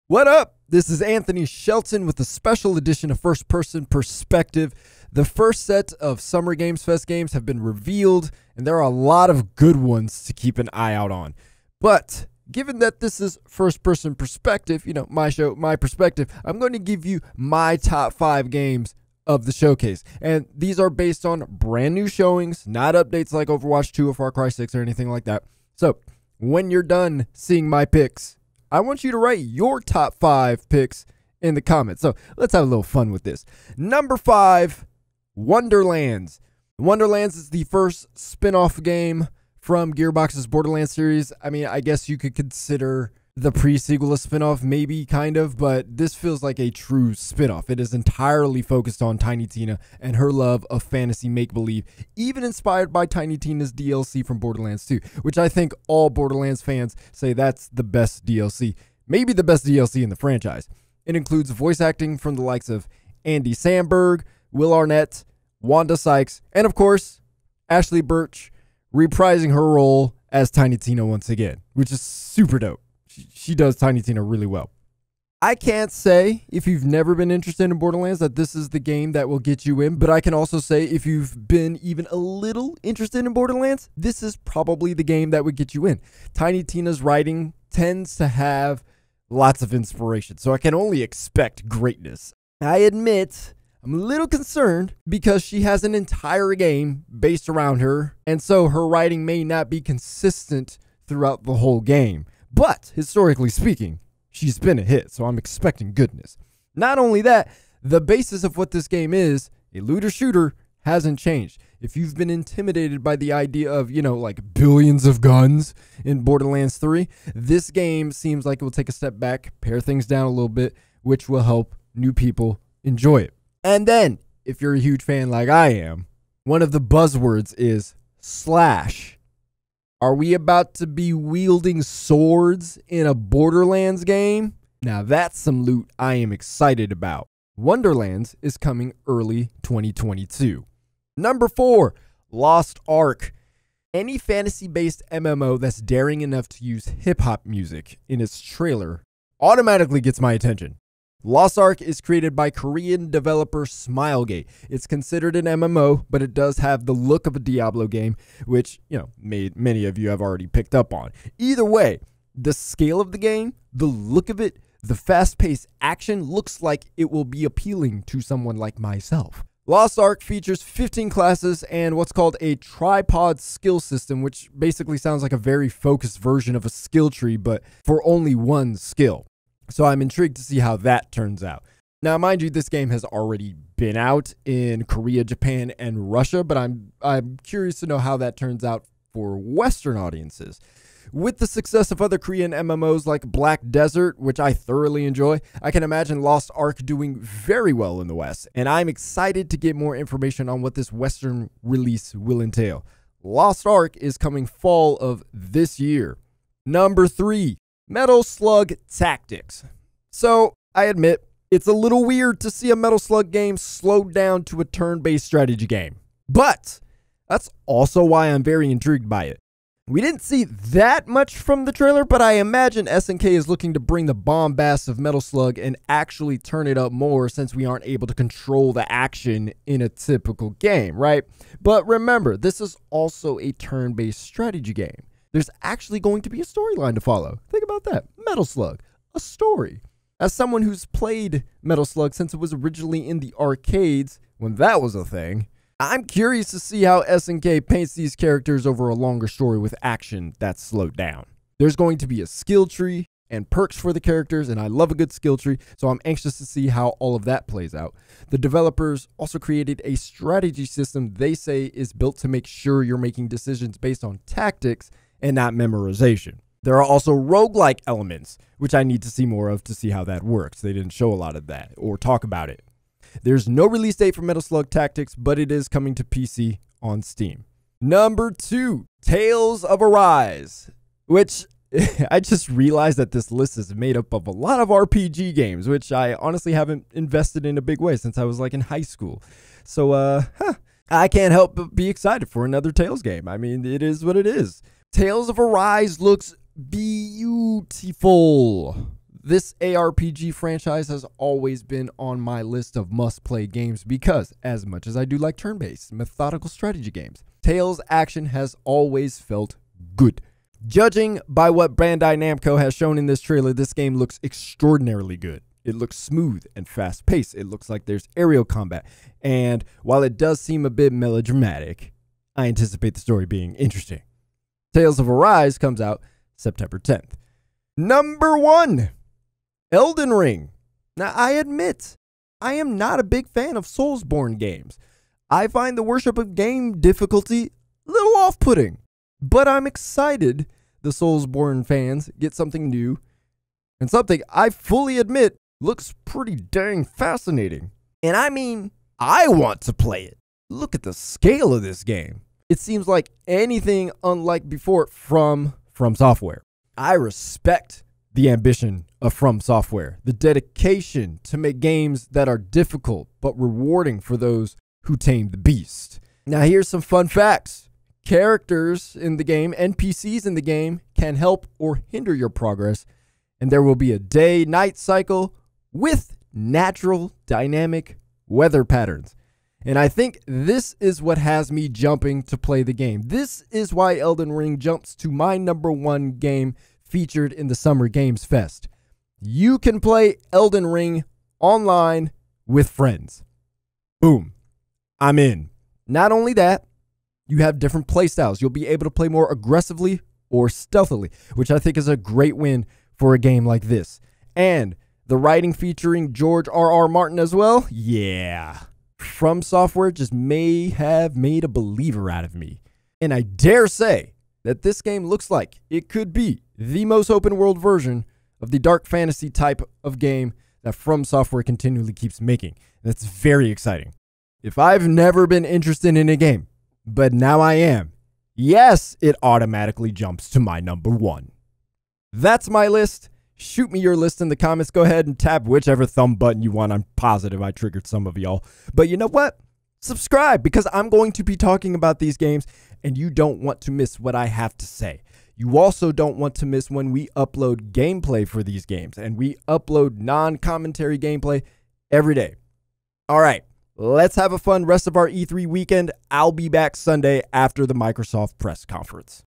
What up? This is Anthony Shelton with a special edition of First Person Perspective. The first set of Summer Games Fest games have been revealed, and there are a lot of good ones to keep an eye out on. But given that this is First Person Perspective, my show, my perspective, I'm going to give you my top 5 games of the showcase. And these are based on brand new showings, not updates like Overwatch 2 or Far Cry 6 or anything like that. So when you're done seeing my picks, I want you to write your top 5 picks in the comments. So let's have a little fun with this. Number 5, Wonderlands. Wonderlands is the first spin-off game from Gearbox's Borderlands series. I mean, I guess you could consider the pre-sequel a spin-off, maybe, kind of, but this feels like a true spin-off. It is entirely focused on Tiny Tina and her love of fantasy make-believe, even inspired by Tiny Tina's DLC from Borderlands 2, which I think all Borderlands fans say that's the best DLC, maybe the best DLC in the franchise. It includes voice acting from the likes of Andy Samberg, Will Arnett, Wanda Sykes, and of course, Ashley Birch reprising her role as Tiny Tina once again, which is super dope. She does Tiny Tina really well. I can't say if you've never been interested in Borderlands that this is the game that will get you in, but I can also say if you've been even a little interested in Borderlands, this is probably the game that would get you in. Tiny Tina's writing tends to have lots of inspiration, so I can only expect greatness. I admit I'm a little concerned because she has an entire game based around her, and so her writing may not be consistent throughout the whole game. But, historically speaking, she's been a hit, so I'm expecting goodness. Not only that, the basis of what this game is, a looter shooter, hasn't changed. If you've been intimidated by the idea of, like billions of guns in Borderlands 3, this game seems like it will take a step back, pare things down a little bit, which will help new people enjoy it. And then, if you're a huge fan like I am, one of the buzzwords is slash. Are we about to be wielding swords in a Borderlands game? Now that's some loot I am excited about. Wonderlands is coming early 2022. Number 4, Lost Ark. Any fantasy-based MMO that's daring enough to use hip-hop music in its trailer automatically gets my attention. Lost Ark is created by Korean developer Smilegate. It's considered an MMO, but it does have the look of a Diablo game, which, many of you have already picked up on. Either way, the scale of the game, the look of it, the fast-paced action looks like it will be appealing to someone like myself. Lost Ark features 15 classes and what's called a tripod skill system, which basically sounds like a very focused version of a skill tree, but for only one skill. So I'm intrigued to see how that turns out. Now, mind you, this game has already been out in Korea, Japan, and Russia, but I'm curious to know how that turns out for Western audiences. With the success of other Korean MMOs like Black Desert, which I thoroughly enjoy, I can imagine Lost Ark doing very well in the West, and I'm excited to get more information on what this Western release will entail. Lost Ark is coming fall of this year. Number 3. Metal Slug Tactics. So, I admit, it's a little weird to see a Metal Slug game slowed down to a turn-based strategy game. But, that's also why I'm very intrigued by it. We didn't see that much from the trailer, but I imagine SNK is looking to bring the bombast of Metal Slug and actually turn it up more since we aren't able to control the action in a typical game, right? But remember, this is also a turn-based strategy game. There's actually going to be a storyline to follow. Think about that. Metal Slug, a story. As someone who's played Metal Slug since it was originally in the arcades, when that was a thing, I'm curious to see how SNK paints these characters over a longer story with action that's slowed down. There's going to be a skill tree and perks for the characters, and I love a good skill tree, so I'm anxious to see how all of that plays out. The developers also created a strategy system they say is built to make sure you're making decisions based on tactics and not memorization. There are also roguelike elements, which I need to see more of to see how that works. They didn't show a lot of that or talk about it. There's no release date for Metal Slug Tactics, but it is coming to PC on Steam. Number 2, Tales of Arise, which I just realized that this list is made up of a lot of RPG games, which I honestly haven't invested in a big way since I was in high school. So, I can't help but be excited for another Tales game. I mean, it is what it is. Tales of Arise looks beautiful. This ARPG franchise has always been on my list of must-play games because, as much as I do like turn-based, methodical strategy games, Tales action has always felt good. Judging by what Bandai Namco has shown in this trailer, this game looks extraordinarily good. It looks smooth and fast-paced. It looks like there's aerial combat. And while it does seem a bit melodramatic, I anticipate the story being interesting. Tales of Arise comes out September 10th. Number 1. Elden Ring. Now, I admit, I am not a big fan of Soulsborne games. I find the worship of game difficulty a little off-putting. But I'm excited the Soulsborne fans get something new and something I fully admit looks pretty dang fascinating. And I mean, I want to play it. Look at the scale of this game. It seems like anything unlike before from Software. I respect the ambition of From Software, the dedication to make games that are difficult but rewarding for those who tame the beast. Now here's some fun facts. Characters in the game, NPCs in the game, can help or hinder your progress, and there will be a day-night cycle with natural dynamic weather patterns. And I think this is what has me jumping to play the game. This is why Elden Ring jumps to my number 1 game featured in the Summer Games Fest. You can play Elden Ring online with friends. Boom. I'm in. Not only that, you have different playstyles. You'll be able to play more aggressively or stealthily, which I think is a great win for a game like this. And the writing featuring George R.R. Martin as well? Yeah. From Software just may have made a believer out of me. And I dare say that this game looks like it could be the most open world version of the dark fantasy type of game that From Software continually keeps making. That's very exciting. If I've never been interested in a game, but now I am, yes, it automatically jumps to my number 1. That's my list. Shoot me your list in the comments. Go ahead and tap whichever thumb button you want. I'm positive I triggered some of y'all. But you know what? Subscribe, because I'm going to be talking about these games and you don't want to miss what I have to say. You also don't want to miss when we upload gameplay for these games, and we upload non-commentary gameplay every day. All right, let's have a fun rest of our E3 weekend. I'll be back Sunday after the Microsoft press conference.